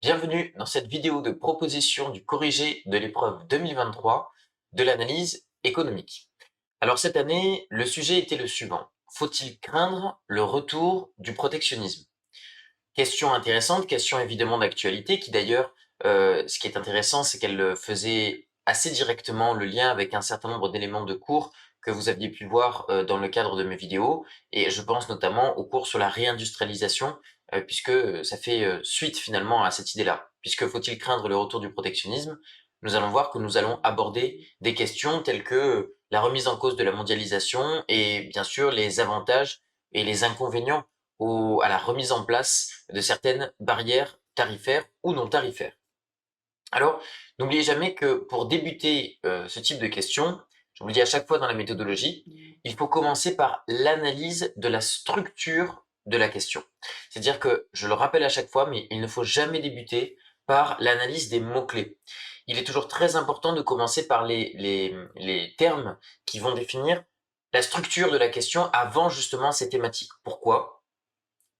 Bienvenue dans cette vidéo de proposition du corrigé de l'épreuve 2023 de l'analyse économique. Alors cette année, le sujet était le suivant. Faut-il craindre le retour du protectionnisme? Question intéressante, question évidemment d'actualité qui d'ailleurs, ce qui est intéressant, c'est qu'elle faisait assez directement le lien avec un certain nombre d'éléments de cours que vous aviez pu voir, dans le cadre de mes vidéos et je pense notamment au cours sur la réindustrialisation, puisque, ça fait, suite finalement à cette idée-là. Puisque faut-il craindre le retour du protectionnisme? Nous allons voir que nous allons aborder des questions telles que, la remise en cause de la mondialisation et bien sûr les avantages et les inconvénients à la remise en place de certaines barrières tarifaires ou non tarifaires. Alors, n'oubliez jamais que pour débuter ce type de questions, je vous le dis à chaque fois dans la méthodologie, il faut commencer par l'analyse de la structure de la question. C'est-à-dire que, je le rappelle à chaque fois, mais il ne faut jamais débuter par l'analyse des mots-clés. Il est toujours très important de commencer par les termes qui vont définir la structure de la question avant justement ces thématiques. Pourquoi?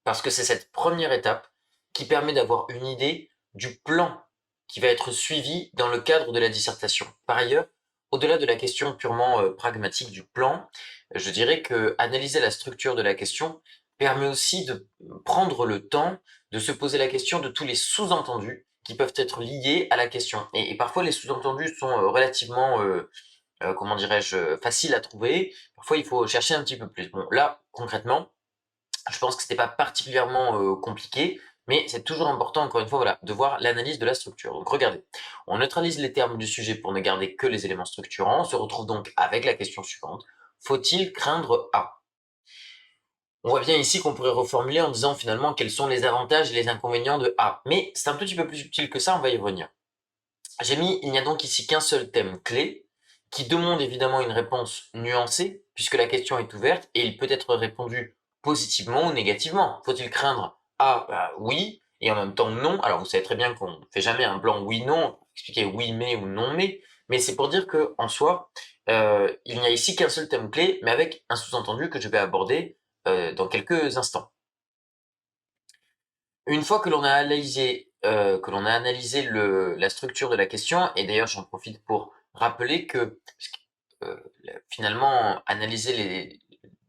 Parce que c'est cette première étape qui permet d'avoir une idée du plan qui va être suivi dans le cadre de la dissertation. Par ailleurs, au-delà de la question purement pragmatique du plan, je dirais que analyser la structure de la question permet aussi de prendre le temps de se poser la question de tous les sous-entendus qui peuvent être liés à la question. Et parfois, les sous-entendus sont relativement, comment dirais-je, faciles à trouver. Parfois, il faut chercher un petit peu plus. Bon, là, concrètement, je pense que c'était pas particulièrement compliqué, mais c'est toujours important, encore une fois, voilà, de voir l'analyse de la structure. Donc regardez, on neutralise les termes du sujet pour ne garder que les éléments structurants. On se retrouve donc avec la question suivante. Faut-il craindre A? On voit bien ici qu'on pourrait reformuler en disant finalement quels sont les avantages et les inconvénients de A. Mais c'est un petit peu plus subtil que ça, on va y revenir. J'ai mis, il n'y a donc ici qu'un seul thème clé, qui demande évidemment une réponse nuancée, puisque la question est ouverte, et il peut être répondu positivement ou négativement. Faut-il craindre A? Bah, oui, et en même temps non. Alors vous savez très bien qu'on ne fait jamais un blanc oui-non, expliquer oui mais ou non mais c'est pour dire que en soi, il n'y a ici qu'un seul thème clé, mais avec un sous-entendu que je vais aborder dans quelques instants. Une fois que l'on a analysé la structure de la question, et d'ailleurs j'en profite pour rappeler que finalement analyser les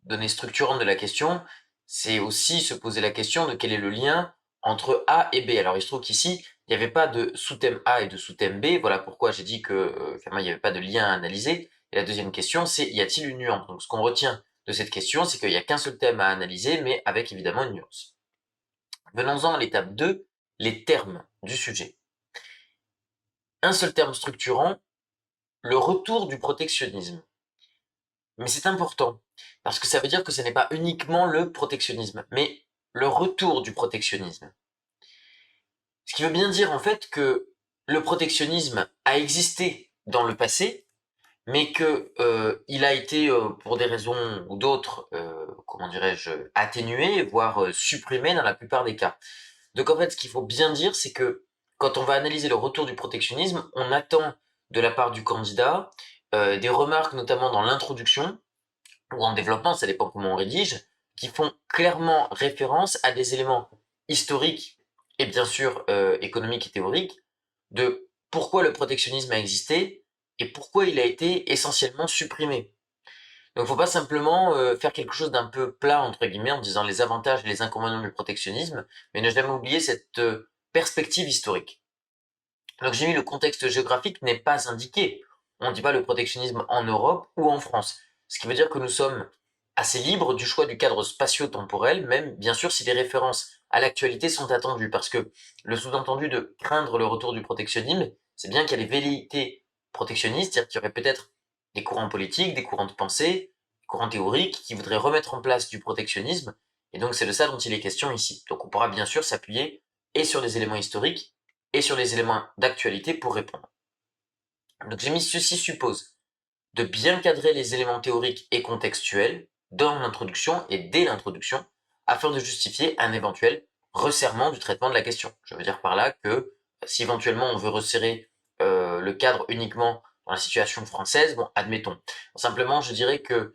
données structurantes de la question, c'est aussi se poser la question de quel est le lien entre A et B. Alors il se trouve qu'ici, il n'y avait pas de sous-thème A et de sous-thème B, voilà pourquoi j'ai dit que finalement il n'y avait pas de lien à analyser. Et la deuxième question, c'est y a-t-il une nuance? Donc ce qu'on retient de cette question, c'est qu'il n'y a qu'un seul thème à analyser, mais avec évidemment une nuance. Venons-en à l'étape 2, les termes du sujet. Un seul terme structurant, le retour du protectionnisme. Mais c'est important, parce que ça veut dire que ce n'est pas uniquement le protectionnisme, mais le retour du protectionnisme. Ce qui veut bien dire en fait que le protectionnisme a existé dans le passé, mais que il a été, pour des raisons ou d'autres, comment dirais-je, atténué, voire supprimé dans la plupart des cas. Donc en fait, ce qu'il faut bien dire, c'est que quand on va analyser le retour du protectionnisme, on attend de la part du candidat des remarques, notamment dans l'introduction ou en développement, ça dépend comment on rédige, qui font clairement référence à des éléments historiques et bien sûr économiques et théoriques de pourquoi le protectionnisme a existé et pourquoi il a été essentiellement supprimé. Donc, faut pas simplement faire quelque chose d'un peu plat entre guillemets en disant les avantages et les inconvénients du protectionnisme, mais ne jamais oublier cette perspective historique. Donc, j'ai mis le contexte géographique n'est pas indiqué. On ne dit pas le protectionnisme en Europe ou en France, ce qui veut dire que nous sommes assez libres du choix du cadre spatio-temporel, même bien sûr si des références à l'actualité sont attendues, parce que le sous-entendu de craindre le retour du protectionnisme, c'est bien qu'il y a des velléités protectionnistes, c'est-à-dire qu'il y aurait peut-être des courants politiques, des courants de pensée, des courants théoriques qui voudraient remettre en place du protectionnisme, et donc c'est de ça dont il est question ici. Donc on pourra bien sûr s'appuyer et sur des éléments historiques et sur les éléments d'actualité pour répondre. Donc j'ai mis ceci suppose de bien cadrer les éléments théoriques et contextuels dans l'introduction et dès l'introduction afin de justifier un éventuel resserrement du traitement de la question. Je veux dire par là que si éventuellement on veut resserrer le cadre uniquement dans la situation française, bon, admettons. Simplement, je dirais que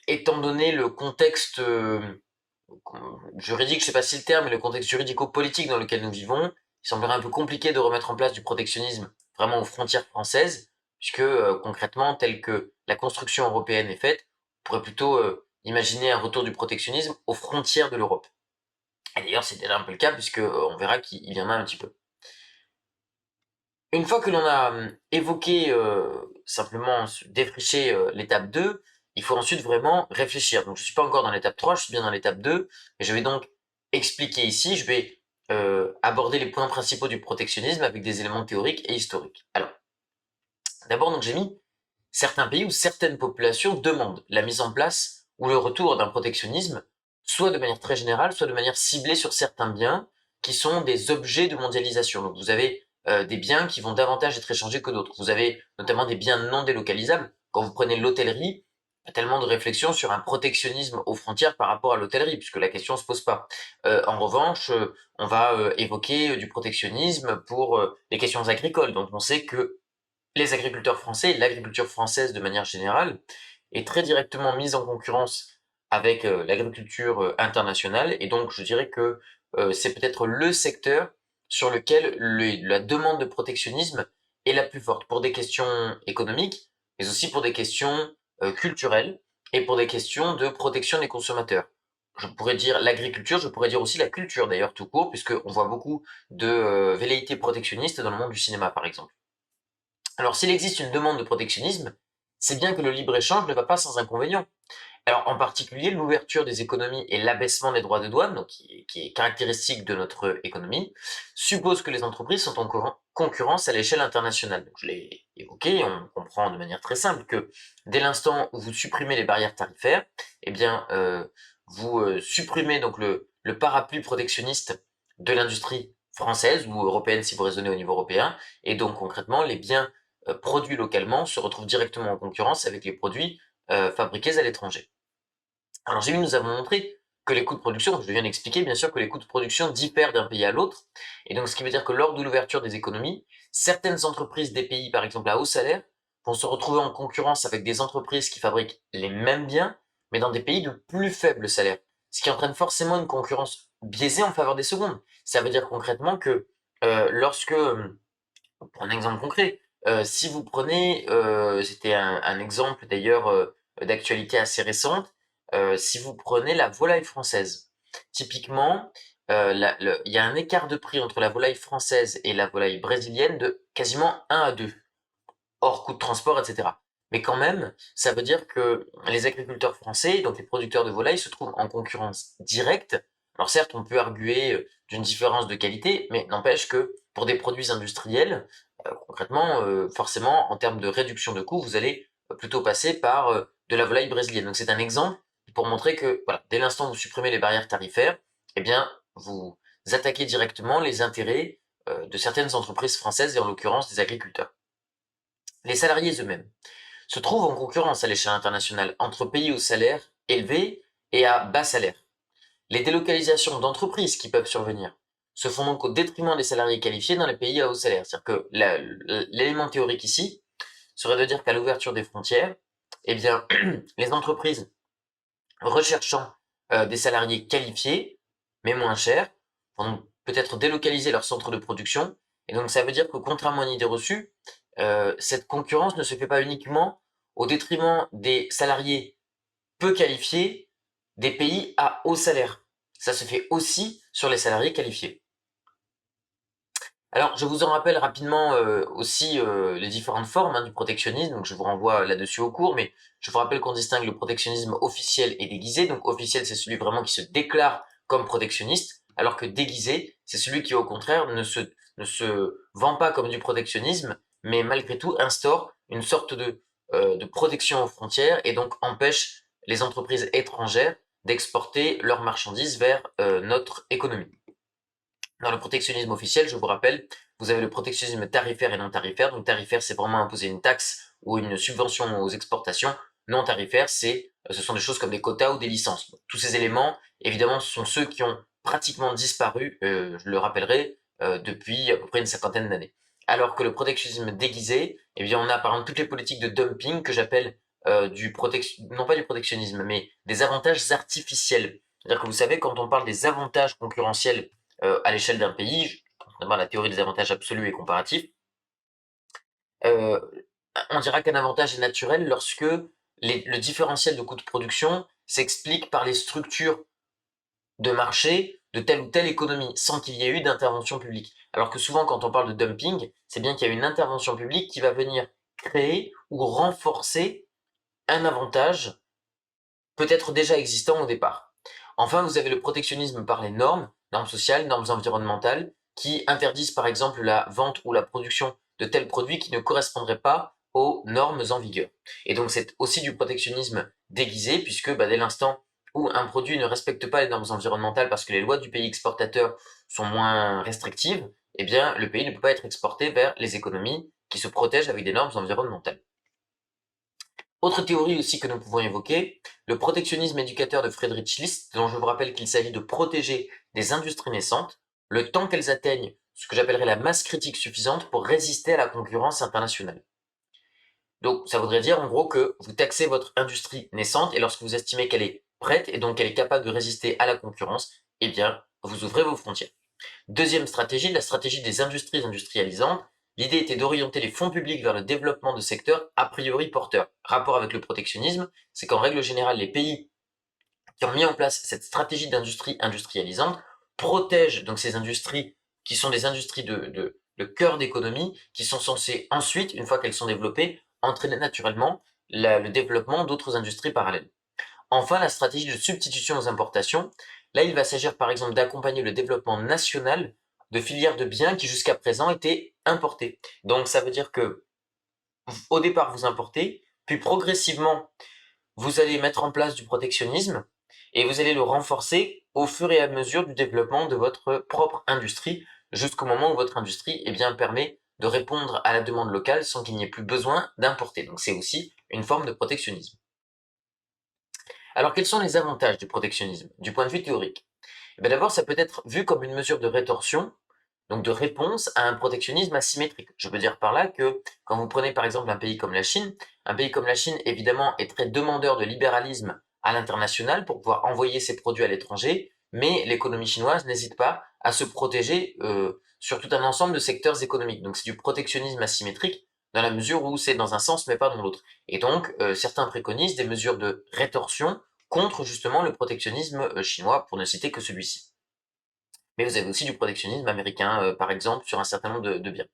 étant donné le contexte juridique, je sais pas si le terme, mais le contexte juridico-politique dans lequel nous vivons, il semblerait un peu compliqué de remettre en place du protectionnisme vraiment aux frontières françaises, puisque concrètement, tel que la construction européenne est faite, on pourrait plutôt imaginer un retour du protectionnisme aux frontières de l'Europe. Et d'ailleurs, c'est déjà un peu le cas, puisque on verra qu'il y en a un petit peu. Une fois que l'on a évoqué simplement défriché l'étape 2, il faut ensuite vraiment réfléchir. Donc je ne suis pas encore dans l'étape 3, je suis bien dans l'étape 2, et je vais donc expliquer ici, je vais aborder les points principaux du protectionnisme avec des éléments théoriques et historiques. Alors, d'abord, donc j'ai mis certains pays où certaines populations demandent la mise en place ou le retour d'un protectionnisme, soit de manière très générale, soit de manière ciblée sur certains biens qui sont des objets de mondialisation. Donc vous avez des biens qui vont davantage être échangés que d'autres. Vous avez notamment des biens non délocalisables. Quand vous prenez l'hôtellerie, il y a tellement de réflexions sur un protectionnisme aux frontières par rapport à l'hôtellerie, puisque la question ne se pose pas. En revanche, on va évoquer du protectionnisme pour les questions agricoles. Donc on sait que les agriculteurs français, l'agriculture française de manière générale, est très directement mise en concurrence avec l'agriculture internationale. Et donc, je dirais que c'est peut-être le secteur sur lequel la demande de protectionnisme est la plus forte pour des questions économiques, mais aussi pour des questions culturelles et pour des questions de protection des consommateurs. Je pourrais dire l'agriculture, je pourrais dire aussi la culture d'ailleurs tout court, puisqu'on voit beaucoup de velléités protectionnistes dans le monde du cinéma par exemple. Alors, s'il existe une demande de protectionnisme, c'est bien que le libre-échange ne va pas sans inconvénient. Alors, en particulier, l'ouverture des économies et l'abaissement des droits de douane, donc qui est caractéristique de notre économie, suppose que les entreprises sont en concurrence à l'échelle internationale. Donc, je l'ai évoqué, on comprend de manière très simple que dès l'instant où vous supprimez les barrières tarifaires, eh bien, vous supprimez donc le parapluie protectionniste de l'industrie française ou européenne si vous raisonnez au niveau européen, et donc concrètement, les biens produits localement se retrouvent directement en concurrence avec les produits fabriqués à l'étranger. Alors j'ai vu, nous avons montré que les coûts de production, je viens d'expliquer bien sûr que les coûts de production diffèrent d'un pays à l'autre, et donc ce qui veut dire que lors de l'ouverture des économies, certaines entreprises des pays par exemple à haut salaire vont se retrouver en concurrence avec des entreprises qui fabriquent les mêmes biens, mais dans des pays de plus faible salaire, ce qui entraîne forcément une concurrence biaisée en faveur des secondes. Ça veut dire concrètement que lorsque pour un exemple concret, si vous prenez, c'était un exemple d'ailleurs d'actualité assez récente, si vous prenez la volaille française, typiquement, il y a un écart de prix entre la volaille française et la volaille brésilienne de quasiment 1 à 2, hors coût de transport, etc. Mais quand même, ça veut dire que les agriculteurs français, donc les producteurs de volailles, se trouvent en concurrence directe. Alors certes, on peut arguer d'une différence de qualité, mais n'empêche que pour des produits industriels, concrètement, forcément, en termes de réduction de coûts, vous allez plutôt passer par de la volaille brésilienne. Donc c'est un exemple pour montrer que voilà, dès l'instant où vous supprimez les barrières tarifaires, eh bien, vous attaquez directement les intérêts de certaines entreprises françaises et en l'occurrence des agriculteurs. Les salariés eux-mêmes se trouvent en concurrence à l'échelle internationale entre pays au salaire élevé et à bas salaire. Les délocalisations d'entreprises qui peuvent survenir se font donc au détriment des salariés qualifiés dans les pays à haut salaire. C'est-à-dire que l'élément théorique ici serait de dire qu'à l'ouverture des frontières, eh bien, les entreprises recherchant des salariés qualifiés, mais moins chers, vont peut-être délocaliser leur centre de production. Et donc ça veut dire que contrairement à une idée reçue, cette concurrence ne se fait pas uniquement au détriment des salariés peu qualifiés des pays à haut salaire. Ça se fait aussi sur les salariés qualifiés. Alors, je vous en rappelle rapidement aussi les différentes formes du protectionnisme, donc je vous renvoie là-dessus au cours, mais je vous rappelle qu'on distingue le protectionnisme officiel et déguisé. Donc officiel, c'est celui vraiment qui se déclare comme protectionniste, alors que déguisé, c'est celui qui au contraire ne se vend pas comme du protectionnisme, mais malgré tout instaure une sorte de protection aux frontières et donc empêche les entreprises étrangères d'exporter leurs marchandises vers notre économie. Dans le protectionnisme officiel, je vous rappelle, vous avez le protectionnisme tarifaire et non tarifaire. Donc tarifaire, c'est vraiment imposer une taxe ou une subvention aux exportations. Non tarifaire, ce sont des choses comme des quotas ou des licences. Donc, tous ces éléments, évidemment, ce sont ceux qui ont pratiquement disparu, je le rappellerai, depuis à peu près une cinquantaine d'années. Alors que le protectionnisme déguisé, eh bien, on a par exemple toutes les politiques de dumping que j'appelle non pas du protectionnisme, mais des avantages artificiels. C'est-à-dire que vous savez, quand on parle des avantages concurrentiels à l'échelle d'un pays, notamment la théorie des avantages absolus et comparatifs, euh, on dira qu'un avantage est naturel lorsque le différentiel de coût de production s'explique par les structures de marché de telle ou telle économie, sans qu'il y ait eu d'intervention publique. Alors que souvent, quand on parle de dumping, c'est bien qu'il y a une intervention publique qui va venir créer ou renforcer un avantage peut-être déjà existant au départ. Enfin, vous avez le protectionnisme par les normes, normes sociales, normes environnementales, qui interdisent par exemple la vente ou la production de tels produits qui ne correspondraient pas aux normes en vigueur. Et donc c'est aussi du protectionnisme déguisé, puisque dès l'instant où un produit ne respecte pas les normes environnementales parce que les lois du pays exportateur sont moins restrictives, eh bien le pays ne peut pas être exporté vers les économies qui se protègent avec des normes environnementales. Autre théorie aussi que nous pouvons évoquer, le protectionnisme éducateur de Friedrich List, dont je vous rappelle qu'il s'agit de protéger des industries naissantes, le temps qu'elles atteignent ce que j'appellerais la masse critique suffisante pour résister à la concurrence internationale. Donc ça voudrait dire en gros que vous taxez votre industrie naissante et lorsque vous estimez qu'elle est prête et donc qu'elle est capable de résister à la concurrence, eh bien vous ouvrez vos frontières. Deuxième stratégie, la stratégie des industries industrialisantes. L'idée était d'orienter les fonds publics vers le développement de secteurs a priori porteurs. Rapport avec le protectionnisme, c'est qu'en règle générale, les pays qui ont mis en place cette stratégie d'industrie industrialisante protègent donc ces industries qui sont des industries de cœur d'économie, qui sont censées ensuite, une fois qu'elles sont développées, entraîner naturellement le développement d'autres industries parallèles. Enfin, la stratégie de substitution aux importations. Là, il va s'agir par exemple d'accompagner le développement national de filières de biens qui jusqu'à présent étaient importés. Donc ça veut dire que au départ vous importez, puis progressivement vous allez mettre en place du protectionnisme et vous allez le renforcer au fur et à mesure du développement de votre propre industrie jusqu'au moment où votre industrie permet de répondre à la demande locale sans qu'il n'y ait plus besoin d'importer. Donc c'est aussi une forme de protectionnisme. Alors, quels sont les avantages du protectionnisme, du point de vue théorique? D'abord, ça peut être vu comme une mesure de rétorsion, donc de réponse à un protectionnisme asymétrique. Je veux dire par là que quand vous prenez par exemple un pays comme la Chine évidemment est très demandeur de libéralisme à l'international pour pouvoir envoyer ses produits à l'étranger, mais l'économie chinoise n'hésite pas à se protéger sur tout un ensemble de secteurs économiques. Donc c'est du protectionnisme asymétrique dans la mesure où c'est dans un sens mais pas dans l'autre. Et donc certains préconisent des mesures de rétorsion contre justement le protectionnisme chinois, pour ne citer que celui-ci. Mais vous avez aussi du protectionnisme américain, par exemple, sur un certain nombre de biens.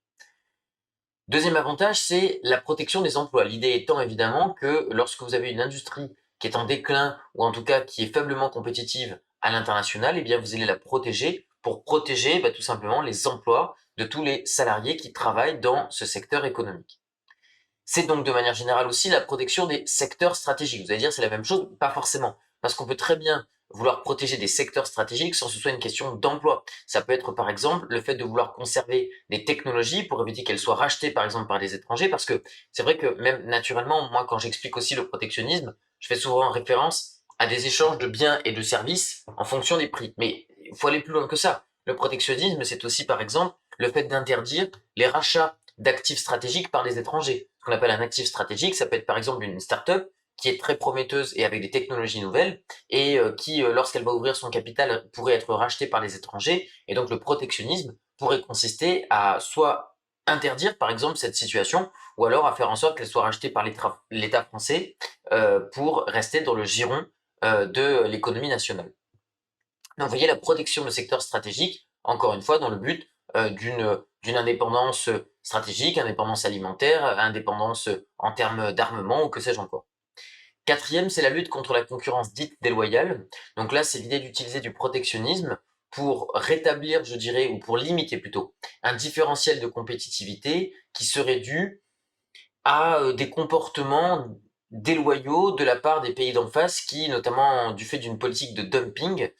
Deuxième avantage, c'est la protection des emplois. L'idée étant évidemment que lorsque vous avez une industrie qui est en déclin, ou en tout cas qui est faiblement compétitive à l'international, eh bien vous allez la protéger pour protéger tout simplement les emplois de tous les salariés qui travaillent dans ce secteur économique. C'est donc de manière générale aussi la protection des secteurs stratégiques. Vous allez dire c'est la même chose? Pas forcément. Parce qu'on peut très bien vouloir protéger des secteurs stratégiques sans que ce soit une question d'emploi. Ça peut être par exemple le fait de vouloir conserver des technologies pour éviter qu'elles soient rachetées par exemple par des étrangers, parce que c'est vrai que même naturellement, moi quand j'explique aussi le protectionnisme, je fais souvent référence à des échanges de biens et de services en fonction des prix. Mais il faut aller plus loin que ça. Le protectionnisme, c'est aussi par exemple le fait d'interdire les rachats d'actifs stratégiques par des étrangers. Ce qu'on appelle un actif stratégique, ça peut être par exemple une start-up qui est très prometteuse et avec des technologies nouvelles et qui, lorsqu'elle va ouvrir son capital, pourrait être rachetée par les étrangers. Et donc le protectionnisme pourrait consister à soit interdire par exemple cette situation ou alors à faire en sorte qu'elle soit rachetée par l'État français pour rester dans le giron de l'économie nationale. Donc vous voyez la protection de secteurs stratégiques, encore une fois, dans le but d'une indépendance stratégique, indépendance alimentaire, indépendance en termes d'armement ou que sais-je encore. Quatrième, c'est la lutte contre la concurrence dite déloyale. Donc là, c'est l'idée d'utiliser du protectionnisme pour rétablir, je dirais, ou pour limiter plutôt, un différentiel de compétitivité qui serait dû à des comportements déloyaux de la part des pays d'en face qui, notamment du fait d'une politique de dumping,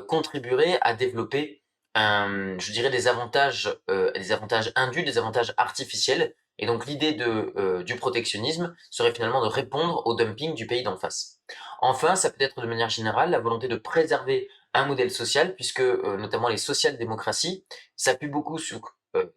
contribueraient à développer, je dirais, des avantages indus, des avantages artificiels. Et donc l'idée du protectionnisme serait finalement de répondre au dumping du pays d'en face. Enfin, ça peut être de manière générale la volonté de préserver un modèle social, puisque notamment les social-démocraties s'appuient beaucoup sur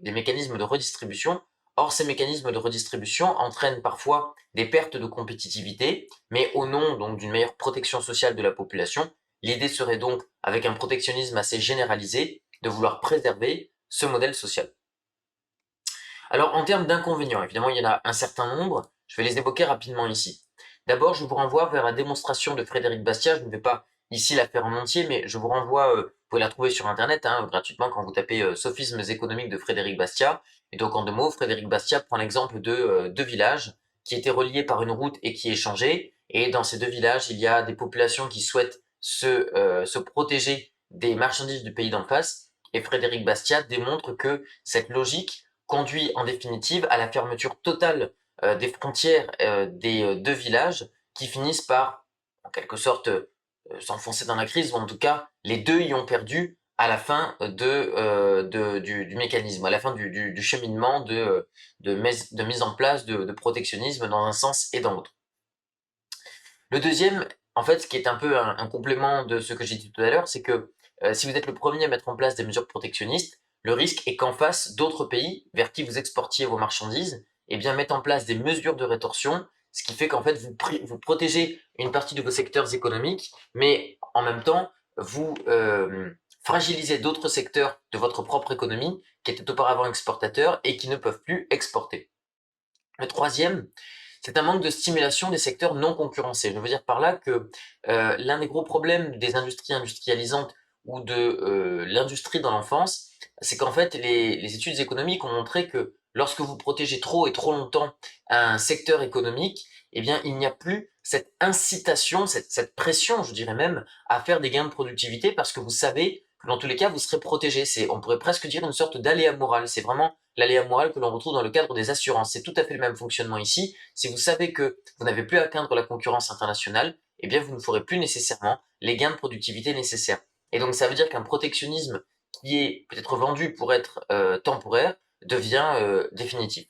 des mécanismes de redistribution. Or, ces mécanismes de redistribution entraînent parfois des pertes de compétitivité, mais au nom donc d'une meilleure protection sociale de la population, l'idée serait donc, avec un protectionnisme assez généralisé, de vouloir préserver ce modèle social. Alors, en termes d'inconvénients, évidemment, il y en a un certain nombre. Je vais les évoquer rapidement ici. D'abord, je vous renvoie vers la démonstration de Frédéric Bastiat. Je ne vais pas ici la faire en entier, mais je vous renvoie, vous pouvez la trouver sur Internet gratuitement quand vous tapez Sophismes économiques de Frédéric Bastiat. Et donc, en deux mots, Frédéric Bastiat prend l'exemple de deux villages qui étaient reliés par une route et qui échangeaient. Et dans ces deux villages, il y a des populations qui souhaitent se protéger des marchandises du pays d'en face. Et Frédéric Bastiat démontre que cette logique conduit en définitive à la fermeture totale des frontières des deux villages qui finissent par, en quelque sorte, s'enfoncer dans la crise, ou en tout cas, les deux y ont perdu à la fin du mécanisme, à la fin du cheminement de mise en place de protectionnisme dans un sens et dans l'autre. Le deuxième, en fait, ce qui est un peu un complément de ce que j'ai dit tout à l'heure, c'est que si vous êtes le premier à mettre en place des mesures protectionnistes, le risque est qu'en face, d'autres pays vers qui vous exportiez vos marchandises, eh bien, mettent en place des mesures de rétorsion, ce qui fait qu'en fait, vous protégez une partie de vos secteurs économiques, mais en même temps, vous fragilisez d'autres secteurs de votre propre économie qui étaient auparavant exportateurs et qui ne peuvent plus exporter. Le troisième, c'est un manque de stimulation des secteurs non concurrencés. Je veux dire par là que l'un des gros problèmes des industries industrialisantes ou de l'industrie dans l'enfance, c'est qu'en fait, les études économiques ont montré que lorsque vous protégez trop et trop longtemps un secteur économique, eh bien, il n'y a plus cette incitation, cette pression, je dirais même, à faire des gains de productivité parce que vous savez que dans tous les cas, vous serez protégé. C'est, on pourrait presque dire une sorte d'aléa moral. C'est vraiment l'aléa moral que l'on retrouve dans le cadre des assurances. C'est tout à fait le même fonctionnement ici. Si vous savez que vous n'avez plus à craindre la concurrence internationale, eh bien, vous ne ferez plus nécessairement les gains de productivité nécessaires. Et donc, ça veut dire qu'un protectionnisme qui est peut-être vendu pour être temporaire devient définitif.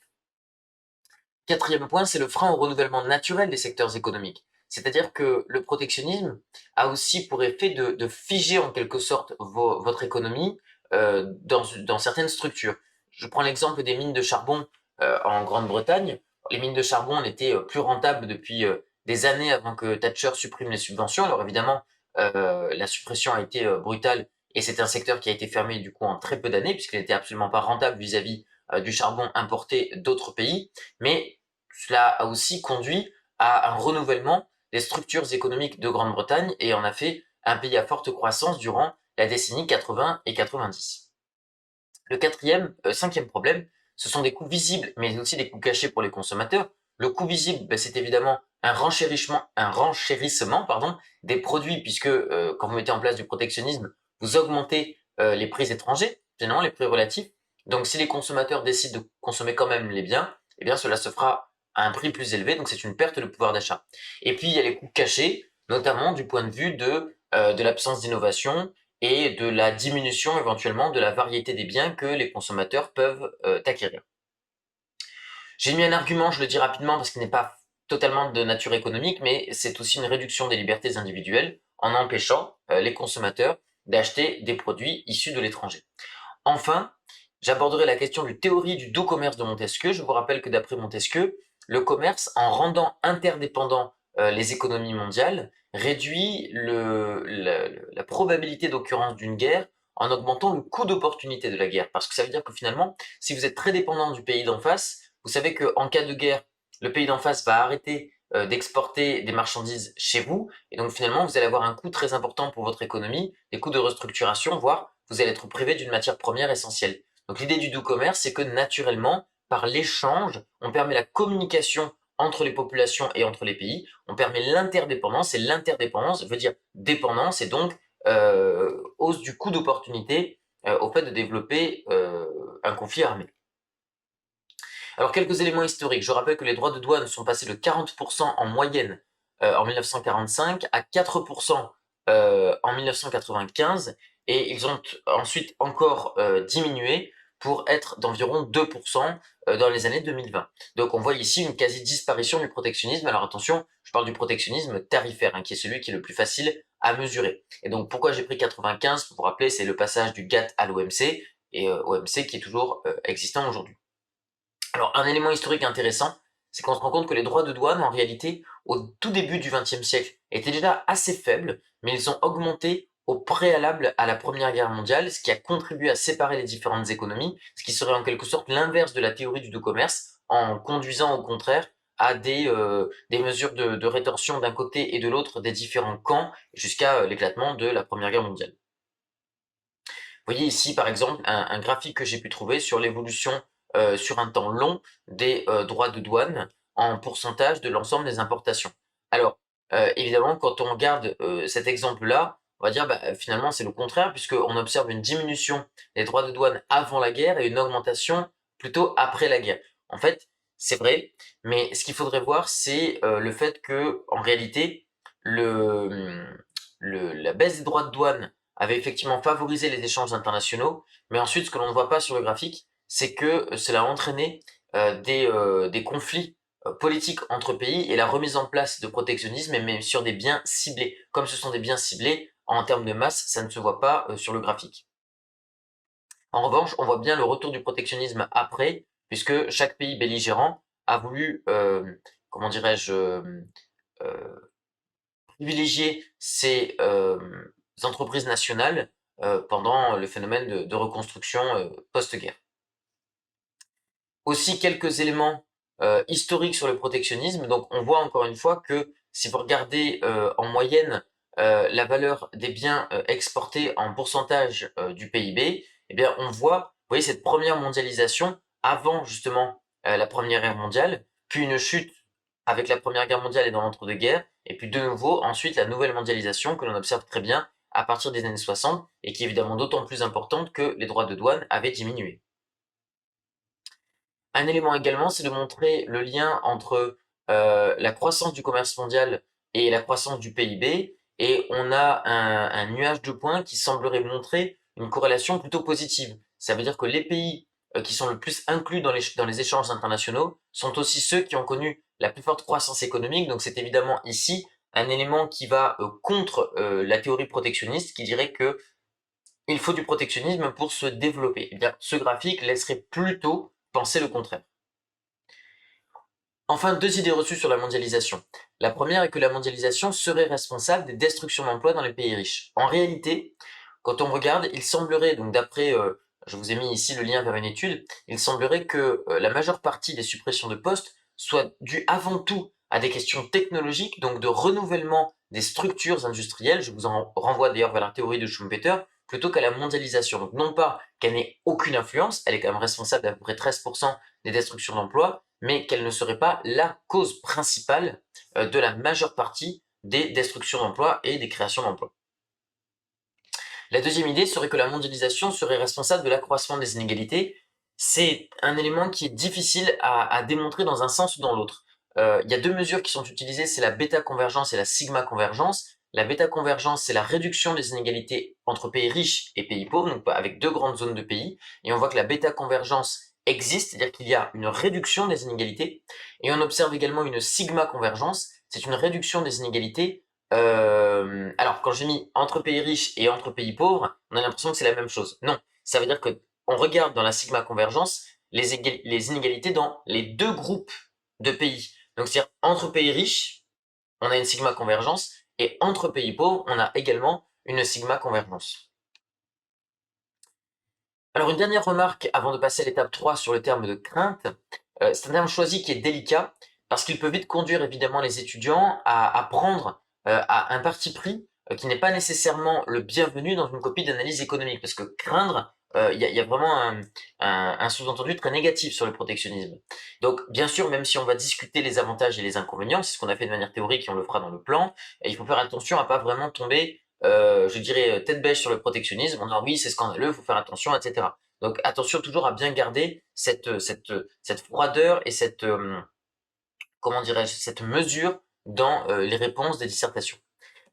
Quatrième point, c'est le frein au renouvellement naturel des secteurs économiques. C'est-à-dire que le protectionnisme a aussi pour effet de figer en quelque sorte votre économie dans certaines structures. Je prends l'exemple des mines de charbon en Grande-Bretagne. Les mines de charbon étaient plus rentables depuis des années avant que Thatcher supprime les subventions. Alors évidemment, la suppression a été brutale et c'est un secteur qui a été fermé du coup en très peu d'années puisqu'il n'était absolument pas rentable vis-à-vis du charbon importé d'autres pays. Mais cela a aussi conduit à un renouvellement des structures économiques de Grande-Bretagne et en a fait un pays à forte croissance durant la décennie 80 et 90. Le cinquième problème, ce sont des coûts visibles, mais aussi des coûts cachés pour les consommateurs. Le coût visible, c'est évidemment un renchérissement des produits, puisque quand vous mettez en place du protectionnisme, vous augmentez les prix étrangers, généralement les prix relatifs. Donc si les consommateurs décident de consommer quand même les biens, eh bien cela se fera à un prix plus élevé, donc c'est une perte de pouvoir d'achat. Et puis il y a les coûts cachés, notamment du point de vue de l'absence d'innovation, et de la diminution éventuellement de la variété des biens que les consommateurs peuvent acquérir. J'ai mis un argument, je le dis rapidement parce qu'il n'est pas totalement de nature économique, mais c'est aussi une réduction des libertés individuelles en empêchant les consommateurs d'acheter des produits issus de l'étranger. Enfin, j'aborderai la question du théorie du doux commerce de Montesquieu. Je vous rappelle que d'après Montesquieu, le commerce, en rendant interdépendants les économies mondiales, réduit la probabilité d'occurrence d'une guerre en augmentant le coût d'opportunité de la guerre. Parce que ça veut dire que finalement, si vous êtes très dépendant du pays d'en face, vous savez qu'en cas de guerre, le pays d'en face va arrêter d'exporter des marchandises chez vous, et donc finalement, vous allez avoir un coût très important pour votre économie, des coûts de restructuration, voire vous allez être privé d'une matière première essentielle. Donc l'idée du doux commerce, c'est que naturellement, par l'échange, on permet la communication entre les populations et entre les pays, on permet l'interdépendance, et l'interdépendance veut dire dépendance, et donc hausse du coût d'opportunité au fait de développer un conflit armé. Alors quelques éléments historiques, je rappelle que les droits de douane sont passés de 40% en moyenne en 1945 à 4% en 1995, et ils ont ensuite encore diminué pour être d'environ 2% dans les années 2020. Donc on voit ici une quasi-disparition du protectionnisme. Alors attention, je parle du protectionnisme tarifaire, qui est celui qui est le plus facile à mesurer. Et donc pourquoi j'ai pris 95? Pour vous rappeler, c'est le passage du GATT à l'OMC, et OMC qui est toujours existant aujourd'hui. Alors un élément historique intéressant, c'est qu'on se rend compte que les droits de douane, en réalité, au tout début du XXe siècle, étaient déjà assez faibles, mais ils ont augmenté au préalable à la Première Guerre mondiale, ce qui a contribué à séparer les différentes économies, ce qui serait en quelque sorte l'inverse de la théorie du deux commerce, en conduisant au contraire à des mesures de rétorsion d'un côté et de l'autre des différents camps, jusqu'à l'éclatement de la Première Guerre mondiale. Vous voyez ici, par exemple, un graphique que j'ai pu trouver sur l'évolution sur un temps long des droits de douane en pourcentage de l'ensemble des importations. Alors, évidemment, quand on regarde cet exemple-là, on va dire finalement c'est le contraire, puisqu'on observe une diminution des droits de douane avant la guerre et une augmentation plutôt après la guerre. En fait, c'est vrai, mais ce qu'il faudrait voir, c'est le fait que, en réalité, la baisse des droits de douane avait effectivement favorisé les échanges internationaux, mais ensuite, ce que l'on ne voit pas sur le graphique, c'est que cela a entraîné des conflits politiques entre pays et la remise en place de protectionnisme, mais sur des biens ciblés. Comme ce sont des biens ciblés, en termes de masse, ça ne se voit pas sur le graphique. En revanche, on voit bien le retour du protectionnisme après, puisque chaque pays belligérant a voulu, comment dirais-je, privilégier ces entreprises nationales pendant le phénomène de reconstruction post-guerre. Aussi quelques éléments historiques sur le protectionnisme. Donc on voit encore une fois que si vous regardez en moyenne la valeur des biens exportés en pourcentage du PIB, eh bien on voit, vous voyez, cette première mondialisation avant justement la Première Guerre mondiale, puis une chute avec la Première Guerre mondiale et dans l'entre-deux-guerres, et puis de nouveau ensuite la nouvelle mondialisation que l'on observe très bien à partir des années 60 et qui est évidemment d'autant plus importante que les droits de douane avaient diminué. Un élément également, c'est de montrer le lien entre la croissance du commerce mondial et la croissance du PIB, et on a un nuage de points qui semblerait montrer une corrélation plutôt positive. Ça veut dire que les pays qui sont le plus inclus dans les échanges internationaux sont aussi ceux qui ont connu la plus forte croissance économique, donc c'est évidemment ici un élément qui va contre la théorie protectionniste qui dirait que il faut du protectionnisme pour se développer. Eh bien, ce graphique laisserait plutôt penser le contraire. Enfin, deux idées reçues sur la mondialisation. La première est que la mondialisation serait responsable des destructions d'emplois dans les pays riches. En réalité, quand on regarde, il semblerait, donc d'après, je vous ai mis ici le lien vers une étude, il semblerait que la majeure partie des suppressions de postes soit due avant tout à des questions technologiques, donc de renouvellement des structures industrielles. Je vous en renvoie d'ailleurs vers la théorie de Schumpeter, plutôt qu'à la mondialisation. Donc non pas qu'elle n'ait aucune influence, elle est quand même responsable d'à peu près 13% des destructions d'emplois, mais qu'elle ne serait pas la cause principale de la majeure partie des destructions d'emplois et des créations d'emplois. La deuxième idée serait que la mondialisation serait responsable de l'accroissement des inégalités. C'est un élément qui est difficile à démontrer dans un sens ou dans l'autre. Il y a deux mesures qui sont utilisées, c'est la bêta-convergence et la sigma-convergence. La bêta-convergence, c'est la réduction des inégalités entre pays riches et pays pauvres, donc avec deux grandes zones de pays. Et on voit que la bêta-convergence existe, c'est-à-dire qu'il y a une réduction des inégalités. Et on observe également une sigma-convergence, c'est une réduction des inégalités alors, quand j'ai mis entre pays riches et entre pays pauvres, on a l'impression que c'est la même chose. Non, ça veut dire que on regarde dans la sigma convergence les inégalités dans les deux groupes de pays. Donc, c'est-à-dire entre pays riches, on a une sigma convergence, et entre pays pauvres, on a également une sigma convergence. Alors, une dernière remarque avant de passer à l'étape 3 sur le terme de crainte. C'est un terme choisi qui est délicat parce qu'il peut vite conduire évidemment les étudiants à prendre à un parti pris qui n'est pas nécessairement le bienvenu dans une copie d'analyse économique, parce que craindre, y a vraiment un sous-entendu très négatif sur le protectionnisme. Donc bien sûr, même si on va discuter les avantages et les inconvénients, c'est ce qu'on a fait de manière théorique et on le fera dans le plan, et il faut faire attention à pas vraiment tomber, je dirais, tête bêche sur le protectionnisme, en disant oui c'est scandaleux, il faut faire attention, etc. Donc attention toujours à bien garder cette froideur et comment dirais-je, cette mesure dans les réponses des dissertations.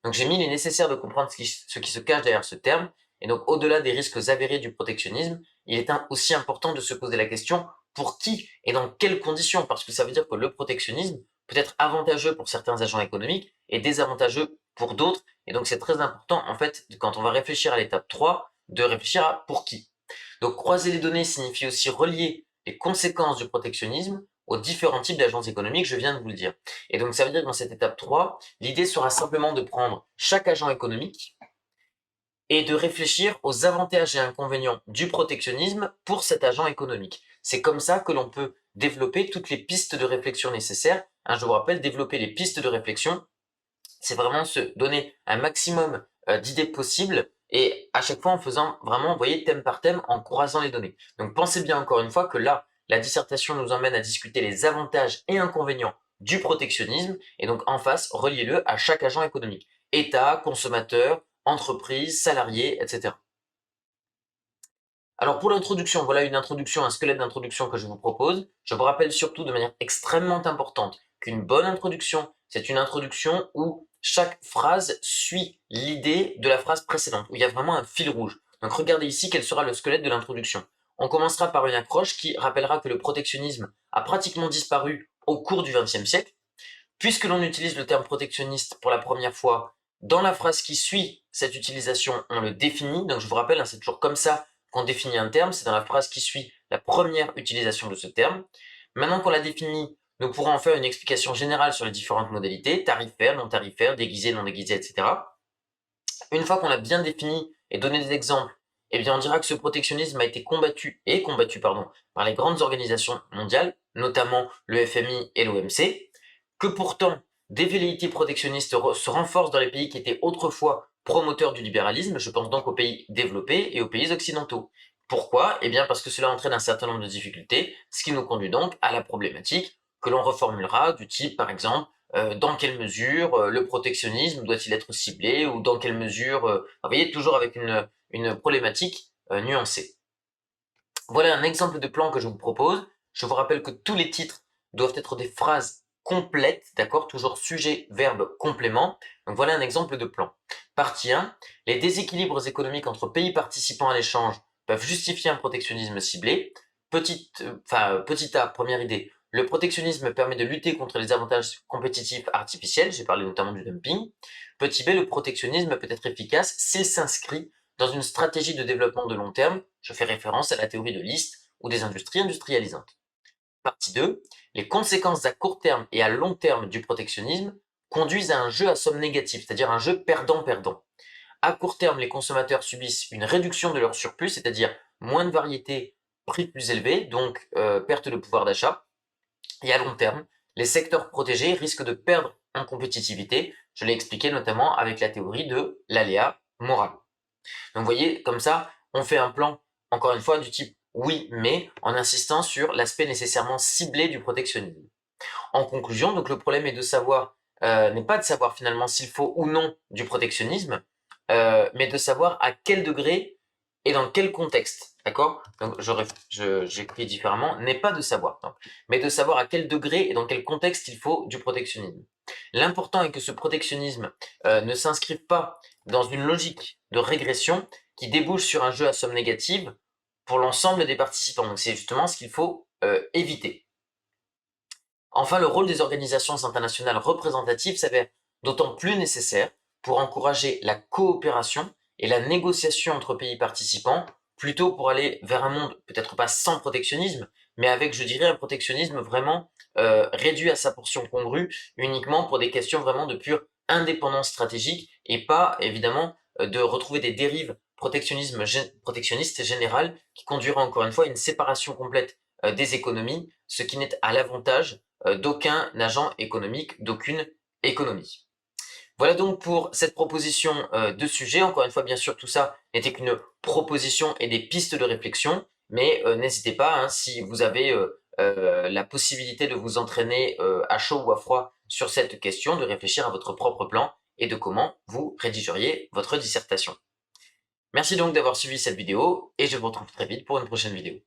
Donc j'ai mis les nécessaires de comprendre ce qui se cache derrière ce terme, et donc au-delà des risques avérés du protectionnisme, il est aussi important de se poser la question pour qui et dans quelles conditions, parce que ça veut dire que le protectionnisme peut être avantageux pour certains agents économiques et désavantageux pour d'autres, et donc c'est très important en fait, quand on va réfléchir à l'étape 3, de réfléchir à pour qui. Donc croiser les données signifie aussi relier les conséquences du protectionnisme aux différents types d'agences économiques, je viens de vous le dire. Et donc ça veut dire que dans cette étape 3, l'idée sera simplement de prendre chaque agent économique et de réfléchir aux avantages et inconvénients du protectionnisme pour cet agent économique. C'est comme ça que l'on peut développer toutes les pistes de réflexion nécessaires. Je vous rappelle, développer les pistes de réflexion, c'est vraiment se donner un maximum d'idées possibles et à chaque fois en faisant vraiment, vous voyez, thème par thème, en croisant les données. Donc pensez bien encore une fois que là, la dissertation nous emmène à discuter les avantages et inconvénients du protectionnisme et donc en face, reliez-le à chaque agent économique. État, consommateur, entreprise, salarié, etc. Alors pour l'introduction, voilà une introduction, un squelette d'introduction que je vous propose. Je vous rappelle surtout de manière extrêmement importante qu'une bonne introduction, c'est une introduction où chaque phrase suit l'idée de la phrase précédente, où il y a vraiment un fil rouge. Donc regardez ici quel sera le squelette de l'introduction. On commencera par une accroche qui rappellera que le protectionnisme a pratiquement disparu au cours du XXe siècle. Puisque l'on utilise le terme protectionniste pour la première fois, dans la phrase qui suit cette utilisation, on le définit. Donc je vous rappelle, c'est toujours comme ça qu'on définit un terme, c'est dans la phrase qui suit la première utilisation de ce terme. Maintenant qu'on l'a défini, nous pourrons en faire une explication générale sur les différentes modalités, tarifaires, non tarifaires, déguisées, non déguisées, etc. Une fois qu'on a bien défini et donné des exemples, eh bien on dira que ce protectionnisme a été combattu par les grandes organisations mondiales, notamment le FMI et l'OMC, que pourtant des velléités protectionnistes se renforcent dans les pays qui étaient autrefois promoteurs du libéralisme, je pense donc aux pays développés et aux pays occidentaux. Pourquoi? Eh bien parce que cela entraîne un certain nombre de difficultés, ce qui nous conduit donc à la problématique que l'on reformulera du type, par exemple, dans quelle mesure le protectionnisme doit-il être ciblé, ou dans quelle mesure, vous voyez, toujours avec une problématique nuancée. Voilà un exemple de plan que je vous propose. Je vous rappelle que tous les titres doivent être des phrases complètes, d'accord? Toujours sujet, verbe, complément. Donc voilà un exemple de plan. Partie 1. Les déséquilibres économiques entre pays participants à l'échange peuvent justifier un protectionnisme ciblé. Petit A, première idée. Le protectionnisme permet de lutter contre les avantages compétitifs artificiels. J'ai parlé notamment du dumping. Petit B. Le protectionnisme peut être efficace s'il s'inscrit dans une stratégie de développement de long terme. Je fais référence à la théorie de List ou des industries industrialisantes. Partie 2. Les conséquences à court terme et à long terme du protectionnisme conduisent à un jeu à somme négative, c'est-à-dire un jeu perdant-perdant. À court terme, les consommateurs subissent une réduction de leur surplus, c'est-à-dire moins de variété, prix plus élevé, donc perte de pouvoir d'achat. Et à long terme, les secteurs protégés risquent de perdre en compétitivité. Je l'ai expliqué notamment avec la théorie de l'aléa moral. Donc vous voyez, comme ça, on fait un plan, encore une fois, du type oui, mais, en insistant sur l'aspect nécessairement ciblé du protectionnisme. En conclusion, donc le problème est de savoir, n'est pas de savoir finalement s'il faut ou non du protectionnisme, mais de savoir à quel degré et dans quel contexte. D'accord? Donc j'écris différemment, n'est pas de savoir, non, mais de savoir à quel degré et dans quel contexte il faut du protectionnisme. L'important est que ce protectionnisme ne s'inscrive pas dans une logique de régression qui débouche sur un jeu à somme négative pour l'ensemble des participants. Donc c'est justement ce qu'il faut éviter. Enfin, le rôle des organisations internationales représentatives s'avère d'autant plus nécessaire pour encourager la coopération et la négociation entre pays participants, plutôt pour aller vers un monde peut-être pas sans protectionnisme, mais avec, je dirais, un protectionnisme vraiment réduit à sa portion congrue, uniquement pour des questions vraiment de pure indépendance stratégique, et pas, évidemment, de retrouver des dérives protectionnistes générales qui conduiraient encore une fois à une séparation complète des économies, ce qui n'est à l'avantage d'aucun agent économique, d'aucune économie. Voilà donc pour cette proposition de sujet. Encore une fois, bien sûr, tout ça n'était qu'une proposition et des pistes de réflexion, mais n'hésitez pas, si vous avez la possibilité de vous entraîner à chaud ou à froid sur cette question, de réfléchir à votre propre plan et de comment vous rédigeriez votre dissertation. Merci donc d'avoir suivi cette vidéo et je vous retrouve très vite pour une prochaine vidéo.